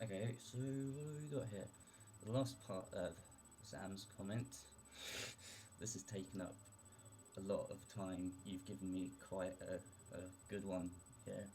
Okay, so what have we got here? The last part of Sam's comment. This has taken up a lot of time. You've given me quite a good one here.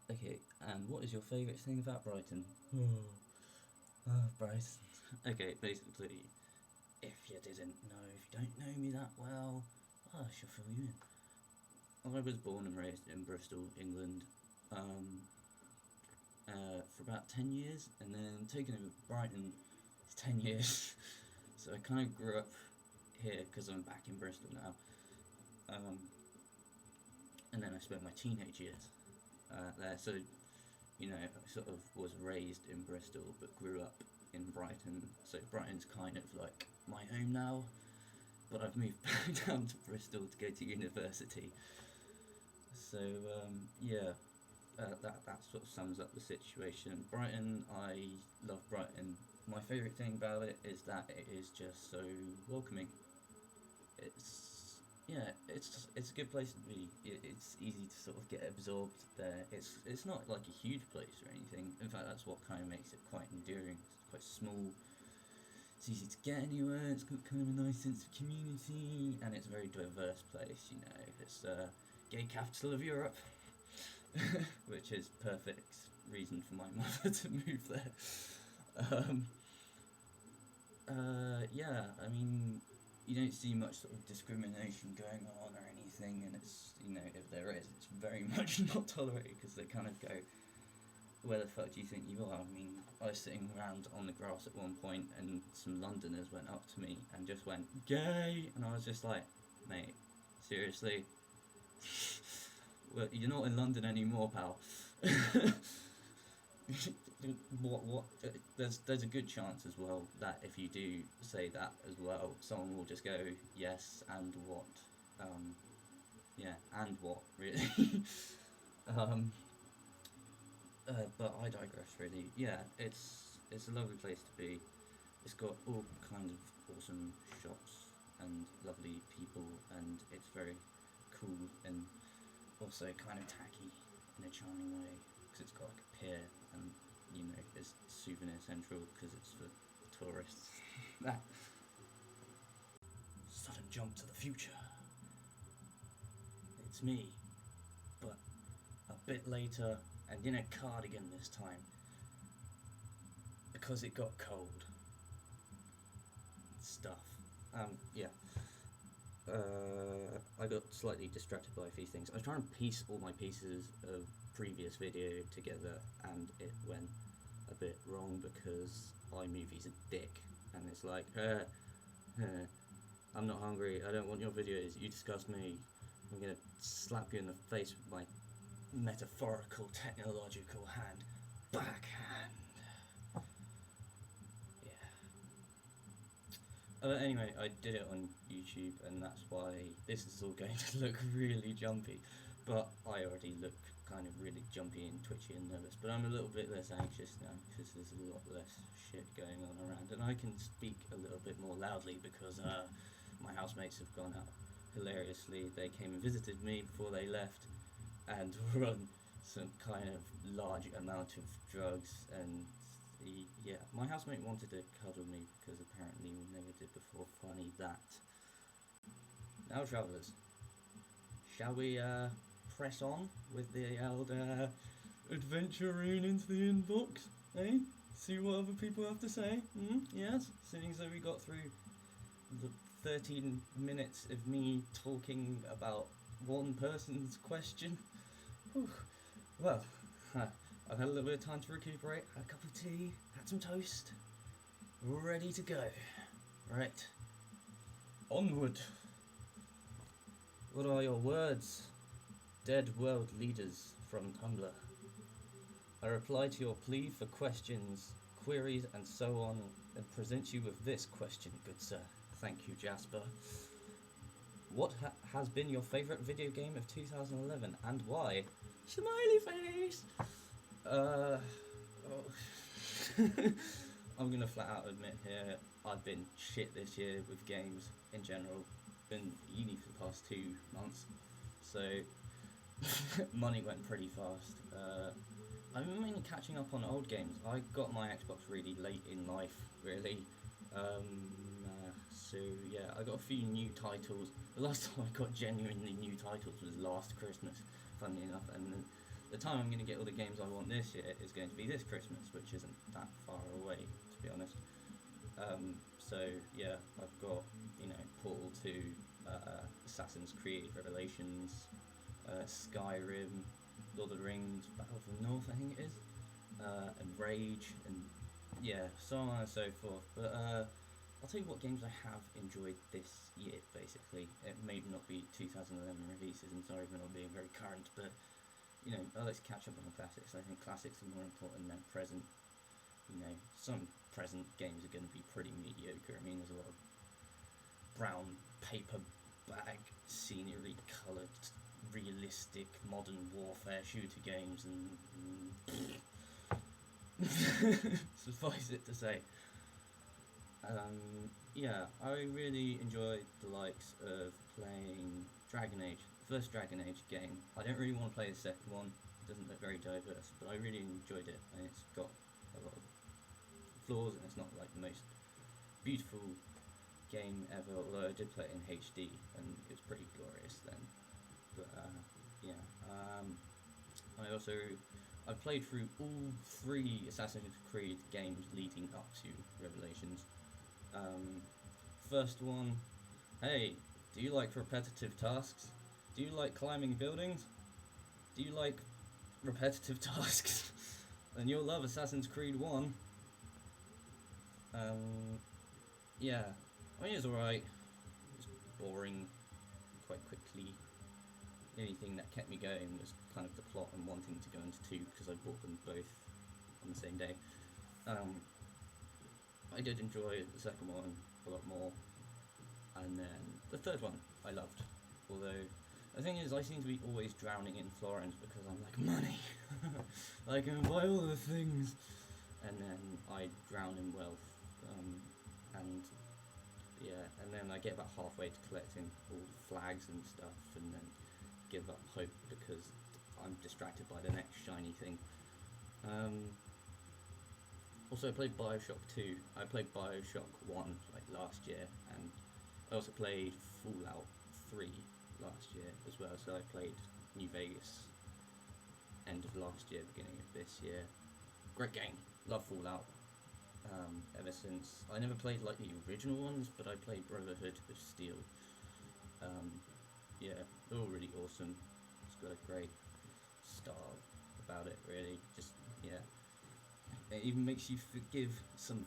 Okay, and what is your favourite thing about Brighton? Brighton. Okay, basically, if you didn't know, if you don't know me that well, I shall fill you in. I was born and raised in Bristol, England, for about 10 years, and then taken over Brighton for 10 years. So I kind of grew up here because I'm back in Bristol now. And then I spent my teenage years there. So, you know, I sort of was raised in Bristol but grew up in Brighton. So Brighton's kind of like my home now. But I've moved back down to Bristol to go to university. So, that sort of sums up the situation. Brighton, I love Brighton. My favourite thing about it is that it is just so welcoming. It's a good place to be. It's easy to sort of get absorbed there. It's not like a huge place or anything. In fact, that's what kind of makes it quite enduring. It's quite small. It's easy to get anywhere. It's got kind of a nice sense of community, and it's a very diverse place. You know, it's gay capital of Europe, which is perfect reason for my mother to move there. I mean, you don't see much sort of discrimination going on or anything, and it's, you know, if there is, it's very much not tolerated, because they kind of go, where the fuck do you think you are? I mean, I was sitting around on the grass at one point, and some Londoners went up to me and just went, gay, and I was just like, mate, seriously? Well, you're not in London anymore, pal. What? There's a good chance as well that if you do say that as well, someone will just go, yes, and what? And what, really? But I digress, really. Yeah, it's a lovely place to be. It's got all kinds of awesome shops and lovely people, and it's very cool and also kind of tacky in a charming way, because it's got like a pier, and, you know, it's souvenir central because it's for tourists. That sudden jump to the future. It's me, but a bit later and in a cardigan this time, because it got cold. Stuff. I got slightly distracted by a few things. I was trying to piece all my pieces of previous video together, and it went a bit wrong because iMovie's a dick, and it's like, I'm not hungry, I don't want your videos, you disgust me, I'm gonna slap you in the face with my metaphorical technological hand. Backhand. Anyway, I did it on YouTube, and that's why this is all going to look really jumpy. But I already look kind of really jumpy and twitchy and nervous. But I'm a little bit less anxious now, because there's a lot less shit going on around. And I can speak a little bit more loudly because my housemates have gone out hilariously. They came and visited me before they left, and were on some kind of large amount of drugs, and my housemate wanted to cuddle me because apparently we never did before. Funny that. Now, travellers, shall we press on with the old adventuring into the inbox? Eh? See what other people have to say? Yes? Seeing as though we got through the 13 minutes of me talking about one person's question. Whew. Well, I've had a little bit of time to recuperate, had a cup of tea, had some toast, ready to go. Right, onward. What are your words, dead world leaders from Tumblr? I reply to your plea for questions, queries, and so on, and present you with this question, good sir. Thank you, Jasper. What has been your favourite video game of 2011, and why? Smiley face! I'm gonna flat out admit here, I've been shit this year with games in general. Been at uni for the past 2 months, so money went pretty fast. I've been mainly catching up on old games. I got my Xbox really late in life, really. So yeah, I got a few new titles. The last time I got genuinely new titles was last Christmas, funnily enough, and the time I'm going to get all the games I want this year is going to be this Christmas, which isn't that far away, to be honest. So yeah, I've got, you know, Portal 2, Assassin's Creed Revelations, Skyrim, Lord of the Rings, Battle for the North, I think it is, and Rage, and yeah, so on and so forth. But I'll tell you what games I have enjoyed this year, basically. It may not be 2011 releases, and sorry for not being very current, but, you know, I like to catch up on the classics. I think classics are more important than present. You know, some present games are going to be pretty mediocre. I mean, there's a lot of brown paper bag scenery coloured realistic modern warfare shooter games, and suffice it to say, yeah, I really enjoyed the likes of playing Dragon Age, the first Dragon Age game. I don't really want to play the second one, it doesn't look very diverse, but I really enjoyed it, and it's got a lot of flaws, and it's not like the most beautiful game ever, although I did play it in HD, and it was pretty glorious then. But yeah, I played through all 3 Assassin's Creed games leading up to Revelations. First one, hey, do you like repetitive tasks? Do you like climbing buildings? Do you like repetitive tasks? Then you'll love Assassin's Creed 1. Yeah, I mean, it's alright. It's boring quite quickly. The only thing that kept me going was kind of the plot and wanting to go into 2 because I bought them both on the same day. I did enjoy the second one a lot more, and then the third one I loved. Although the thing is, I seem to be always drowning in Florence because I'm like, money, I can buy all the things, and then I drown in wealth, and yeah, and then I get about halfway to collecting all the flags and stuff, and then give up hope because I'm distracted by the next shiny thing. Also, I played Bioshock 2. I played Bioshock 1 like last year, and I also played Fallout 3 last year as well. So I played New Vegas end of last year, beginning of this year. Great game. Love Fallout. Ever since I never played like the original ones, but I played Brotherhood of Steel. Yeah, they're all really awesome. It's got a great style about it, really. Just, yeah. It even makes you forgive some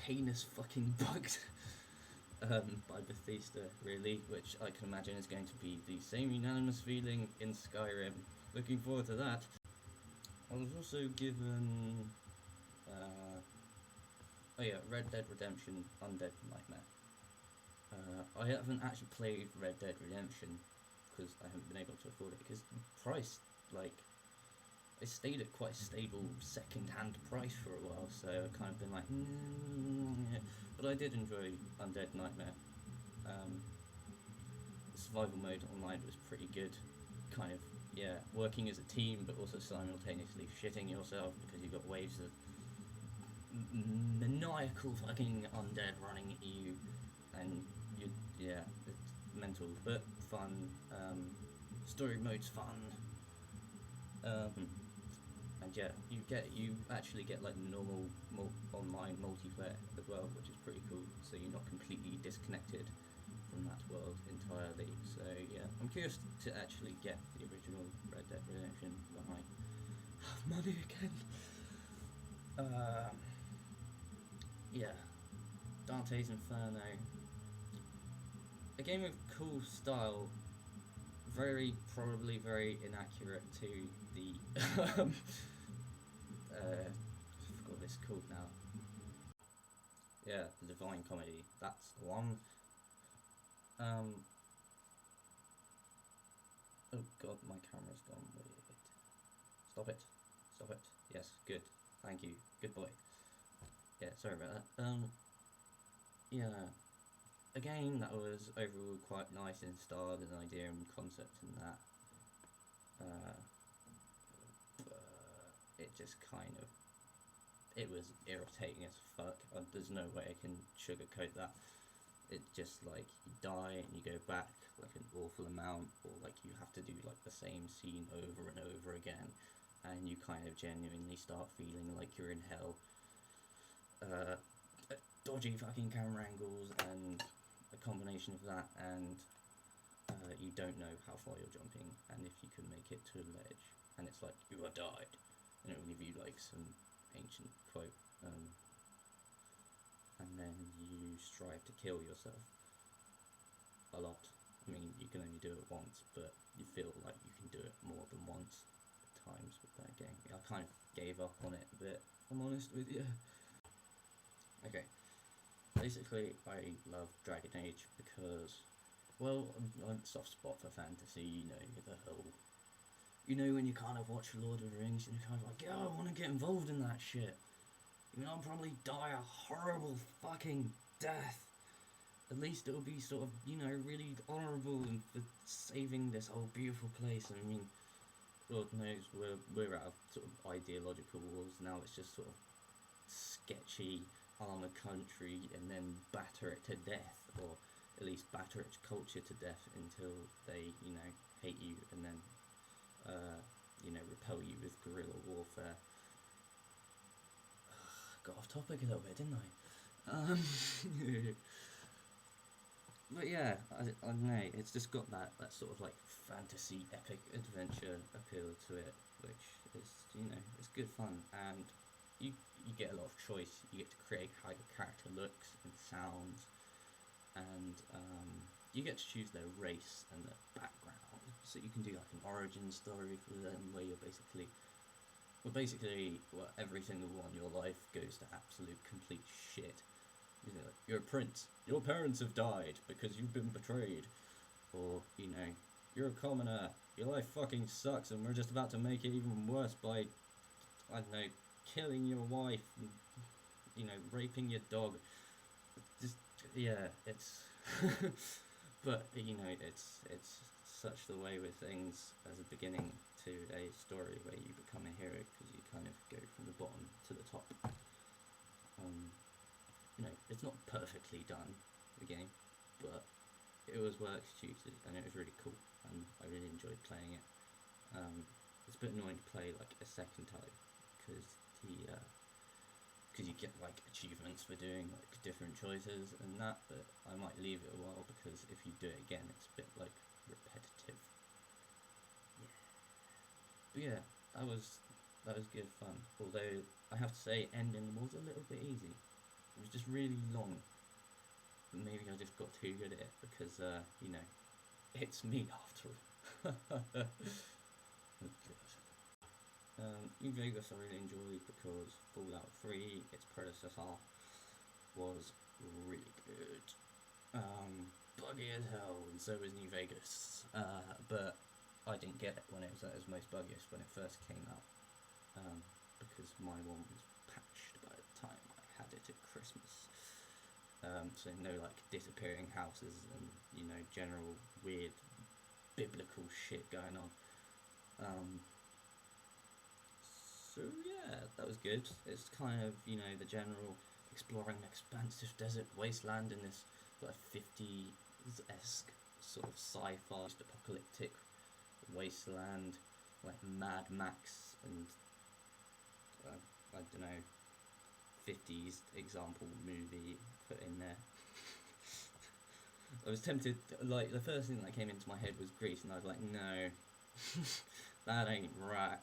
heinous fucking bugs by Bethesda, really, which I can imagine is going to be the same unanimous feeling in Skyrim. Looking forward to that. I was also given, oh yeah, Red Dead Redemption Undead Nightmare. I haven't actually played Red Dead Redemption because I haven't been able to afford it, because the price, like, it stayed at quite a stable second-hand price for a while, so I've kind of been like, yeah. But I did enjoy Undead Nightmare. The survival mode online was pretty good. Kind of, yeah, working as a team, but also simultaneously shitting yourself because you've got waves of maniacal fucking undead running at you, and yeah, it's mental, but fun. Story mode's fun. And yeah, you actually get like normal online multiplayer as well, which is pretty cool. So you're not completely disconnected from that world entirely. So yeah, I'm curious to actually get the original Red Dead Redemption when I have money again. Yeah, Dante's Inferno. A game with cool style, probably very inaccurate to the I forgot what it's called now. Yeah, the Divine Comedy. That's the one. Oh god, my camera's gone weird. Stop it. Stop it. Yes, good. Thank you. Good boy. Yeah, sorry about that. Yeah. A game that was overall quite nice in style and idea and concept and that. it just kind of, it was irritating as fuck. There's no way I can sugarcoat that. It's just like you die and you go back like an awful amount, or like you have to do like the same scene over and over again, and you kind of genuinely start feeling like you're in hell. Dodgy fucking camera angles and a combination of that, and you don't know how far you're jumping, and if you can make it to a ledge, and it's like you are died, and it will give you like some ancient quote, and then you strive to kill yourself a lot. I mean, you can only do it once, but you feel like you can do it more than once at times with that game. I kind of gave up on it a bit, I'm honest with you. Okay, basically I love Dragon Age because, well, I'm a soft spot for fantasy, you know, the whole, you know, when you kind of watch Lord of the Rings and you're kind of like, yeah, I want to get involved in that shit. You know, I'll probably die a horrible fucking death. At least it'll be sort of, you know, really honourable and for saving this whole beautiful place. I mean, Lord knows we're out of sort of ideological wars now. It's just sort of sketchy armour country, and then batter it to death, or at least batter its culture to death until they, you know, hate you, and then, you know, repel you with guerrilla warfare. Got off topic a little bit, didn't I? But yeah, I don't know, it's just got that sort of like fantasy epic adventure appeal to it, which is, you know, it's good fun, and you get a lot of choice. You get to create how your character looks and sounds, and you get to choose their race and their background, so you can do like an origin story for them where you're basically, every single one, your life goes to absolute complete shit. You know, like, you're a prince, your parents have died because you've been betrayed, or, you know, you're a commoner, your life fucking sucks and we're just about to make it even worse by, I don't know, killing your wife and, you know, raping your dog. Just, yeah, it's but, you know, it's such the way with things as a beginning to a story where you become a hero, because you kind of go from the bottom to the top. You know, it's not perfectly done, the game, but it was well executed and it was really cool, and I really enjoyed playing it. It's a bit annoying to play like a second time, because you get like achievements for doing like different choices and that, but I might leave it a while, because if you do it again it's a bit like repetitive. But yeah, that was good fun, although I have to say ending was a little bit easy. It was just really long, but maybe I just got too good at it, because you know, it's me after all. New Vegas I really enjoyed because Fallout 3, its predecessor, was really good. Buggy as hell, and so was New Vegas. But I didn't get it when it was at its most buggiest when it first came out, because my one was patched by the time I had it at Christmas. So no like disappearing houses and, you know, general weird biblical shit going on. So yeah, that was good. It's kind of, you know, the general exploring an expansive desert wasteland in this like 50s-esque sort of sci-fi apocalyptic wasteland, like Mad Max and I don't know, 50s example movie put in there. I was tempted, like the first thing that came into my head was Greece, and I was like, no, that ain't right.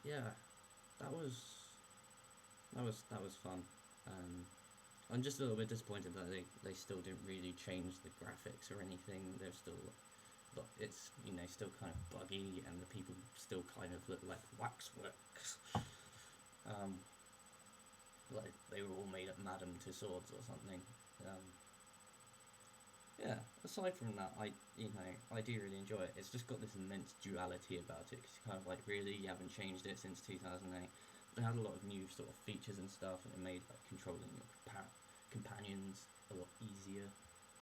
Yeah, that was fun. I'm just a little bit disappointed that they still didn't really change the graphics or anything. They're still, but it's, you know, still kind of buggy, and the people still kind of look like waxworks. Like they were all made at Madame Tussauds or something. Yeah, aside from that, I do really enjoy it. It's just got this immense duality about it, because kind of like, really, you haven't changed it since 2008. They had a lot of new sort of features and stuff, and it made like controlling your companions a lot easier,